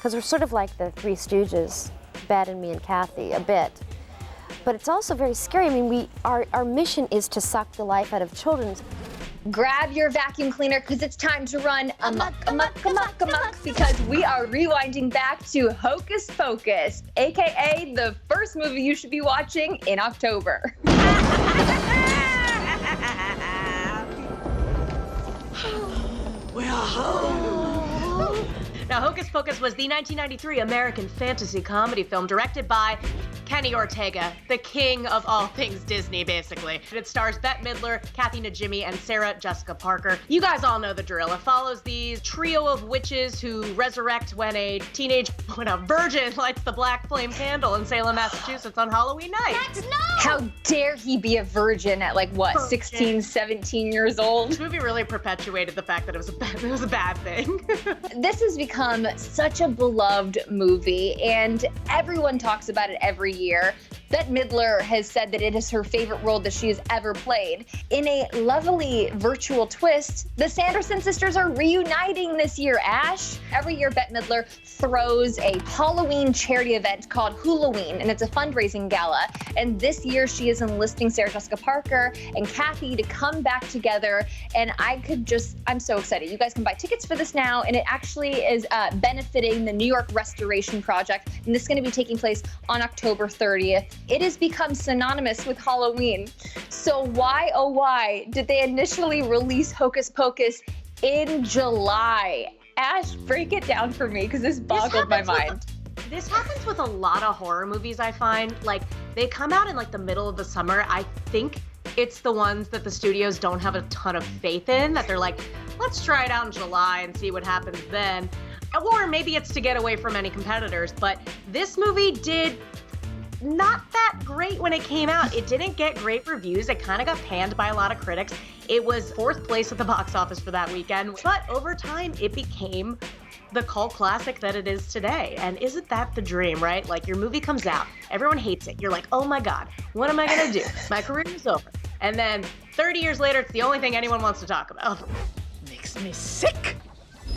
because we're sort of like the Three Stooges, Bette and me and Kathy, a bit. But it's also very scary. I mean, our mission is to suck the life out of children. Grab your vacuum cleaner because it's time to run amok, because we are rewinding back to Hocus Pocus, AKA the first movie you should be watching in October. We're home. Now, Hocus Pocus was the 1993 American fantasy comedy film directed by Kenny Ortega, the king of all things Disney, basically. It stars Bette Midler, Kathy Najimy, and Sarah Jessica Parker. You guys all know the drill. It follows these trio of witches who resurrect when a virgin lights the black flame candle in Salem, Massachusetts on Halloween night. Max, no! How dare he be a virgin at 16, 17 years old? This movie really perpetuated the fact that it was a bad thing. This has become such a beloved movie, and everyone talks about it every year. Bette Midler has said that it is her favorite role that she has ever played. In a lovely virtual twist, the Sanderson sisters are reuniting this year, Ash. Every year, Bette Midler throws a Halloween charity event called Hulaween, and it's a fundraising gala. And this year, she is enlisting Sarah Jessica Parker and Kathy to come back together. And I'm so excited. You guys can buy tickets for this now, and it actually is benefiting the New York Restoration Project. And this is going to be taking place on October 30th. It has become synonymous with Halloween. So why, oh why, did they initially release Hocus Pocus in July? Ash, break it down for me, because this boggled my mind. This happens with a lot of horror movies, I find. They come out in the middle of the summer. I think it's the ones that the studios don't have a ton of faith in, that they're like, let's try it out in July and see what happens then. Or maybe it's to get away from any competitors, but this movie did not that great when it came out. It didn't get great reviews. It kind of got panned by a lot of critics. It was 4th place at the box office for that weekend, but over time it became the cult classic that it is today. And isn't that the dream, right? Your movie comes out, everyone hates it. You're like, oh my God, what am I gonna do? My career is over. And then 30 years later, it's the only thing anyone wants to talk about. Makes me sick.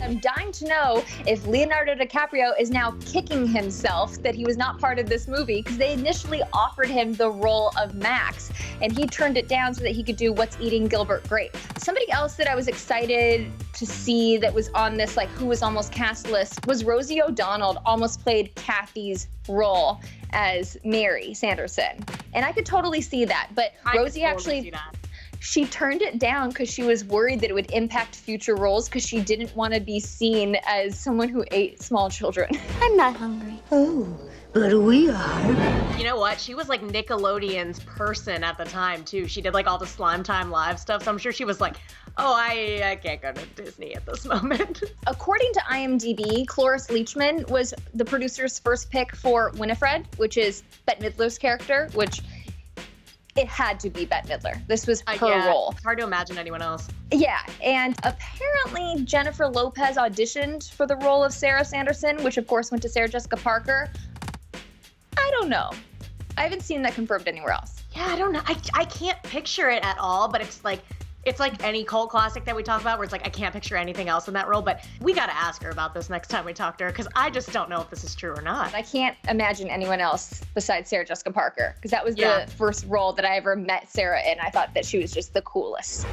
I'm dying to know if Leonardo DiCaprio is now kicking himself that he was not part of this movie, because they initially offered him the role of Max, and he turned it down so that he could do What's Eating Gilbert Grape. Somebody else that I was excited to see that was on this who was almost cast list was Rosie O'Donnell. Almost played Kathy's role as Mary Sanderson, and I could totally see that. But Rosie actually, she turned it down because she was worried that it would impact future roles, because she didn't want to be seen as someone who ate small children. I'm not hungry. Oh, but we are. You know what? She was Nickelodeon's person at the time, too. She did all the Slime Time Live stuff, so I'm sure she was like, oh, I can't go to Disney at this moment. According to IMDb, Cloris Leachman was the producer's first pick for Winifred, which is Bette Midler's character, which it had to be Bette Midler. This was her role. It's hard to imagine anyone else. Yeah, and apparently Jennifer Lopez auditioned for the role of Sarah Sanderson, which of course went to Sarah Jessica Parker. I don't know. I haven't seen that confirmed anywhere else. Yeah, I don't know. I can't picture it at all, but it's like any cult classic that we talk about, where it's I can't picture anything else in that role. But we got to ask her about this next time we talk to her, because I just don't know if this is true or not. I can't imagine anyone else besides Sarah Jessica Parker, because that was the first role that I ever met Sarah in. I thought that she was just the coolest.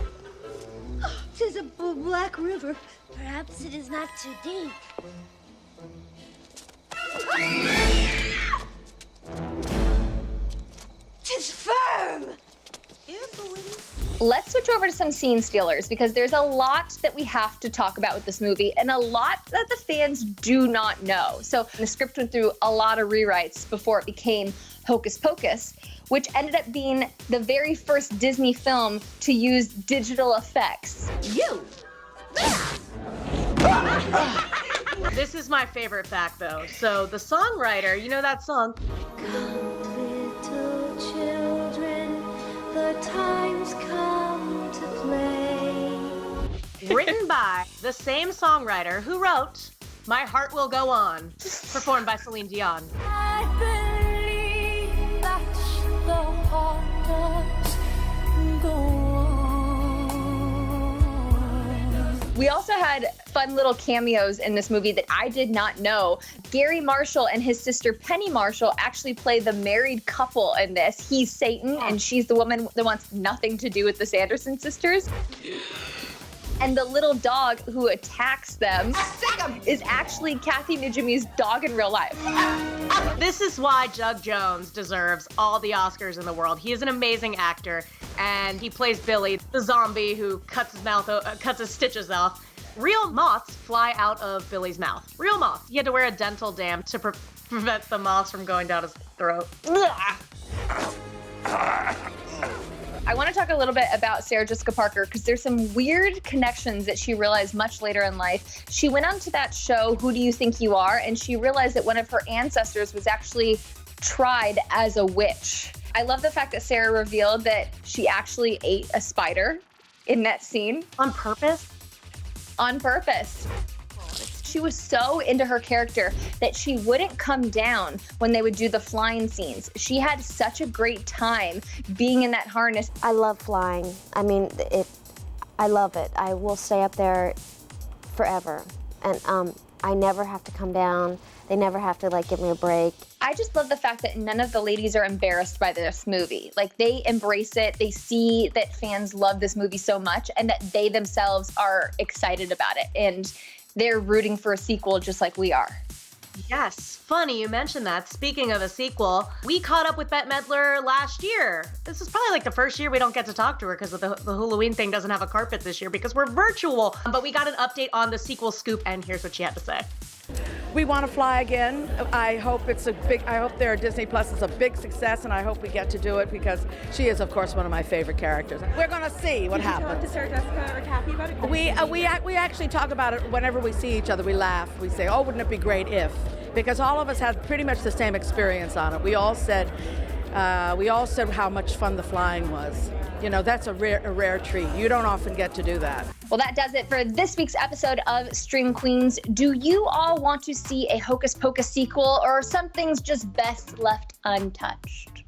'Tis a black river. Perhaps it is not too deep. Tis firm. Let's switch over to some scene stealers, because there's a lot that we have to talk about with this movie, and a lot that the fans do not know. So the script went through a lot of rewrites before it became Hocus Pocus, which ended up being the very first Disney film to use digital effects. This is my favorite fact, though. So the songwriter, you know that song? Little children, the time's come to play. Written by the same songwriter who wrote My Heart Will Go On, performed by Celine Dion. I believe that the heart does go on. We also had fun little cameos in this movie that I did not know. Gary Marshall and his sister Penny Marshall actually play the married couple in this. He's Satan and she's the woman that wants nothing to do with the Sanderson sisters. And the little dog who attacks them is actually Kathy Najimy's dog in real life. This is why Jug Jones deserves all the Oscars in the world. He is an amazing actor, and he plays Billy, the zombie who cuts his stitches off. Real moths fly out of Billy's mouth. Real moths. He had to wear a dental dam to prevent the moths from going down his throat. I want to talk a little bit about Sarah Jessica Parker because there's some weird connections that she realized much later in life. She went on to that show, Who Do You Think You Are? And she realized that one of her ancestors was actually tried as a witch. I love the fact that Sarah revealed that she actually ate a spider in that scene. On purpose? On purpose. She was so into her character that she wouldn't come down when they would do the flying scenes. She had such a great time being in that harness. I love flying. I mean, I love it. I will stay up there forever. And I never have to come down. They never have to give me a break. I just love the fact that none of the ladies are embarrassed by this movie. They embrace it. They see that fans love this movie so much and that they themselves are excited about it. And they're rooting for a sequel just like we are. Yes, funny you mentioned that. Speaking of a sequel, we caught up with Bette Midler last year. This is probably the first year we don't get to talk to her because the Hulaween thing doesn't have a carpet this year because we're virtual. But we got an update on the sequel scoop, and here's what she had to say. We want to fly again. I hope their Disney Plus is a big success, and I hope we get to do it because she is, of course, one of my favorite characters. We're going to see what happens. Did you talk to Sarah Jessica or Kathy about it? We actually talk about it whenever we see each other. We laugh. We say, "Oh, wouldn't it be great if?" Because all of us had pretty much the same experience on it. We all said how much fun the flying was. You know, that's a rare treat. You don't often get to do that. Well, that does it for this week's episode of Stream Queens. Do you all want to see a Hocus Pocus sequel, or are some things just best left untouched?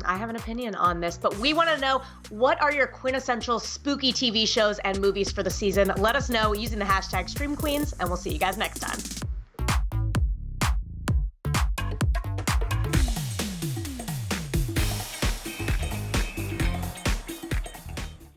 I have an opinion on this, but we want to know, what are your quintessential spooky TV shows and movies for the season? Let us know using the hashtag Stream Queens, and we'll see you guys next time.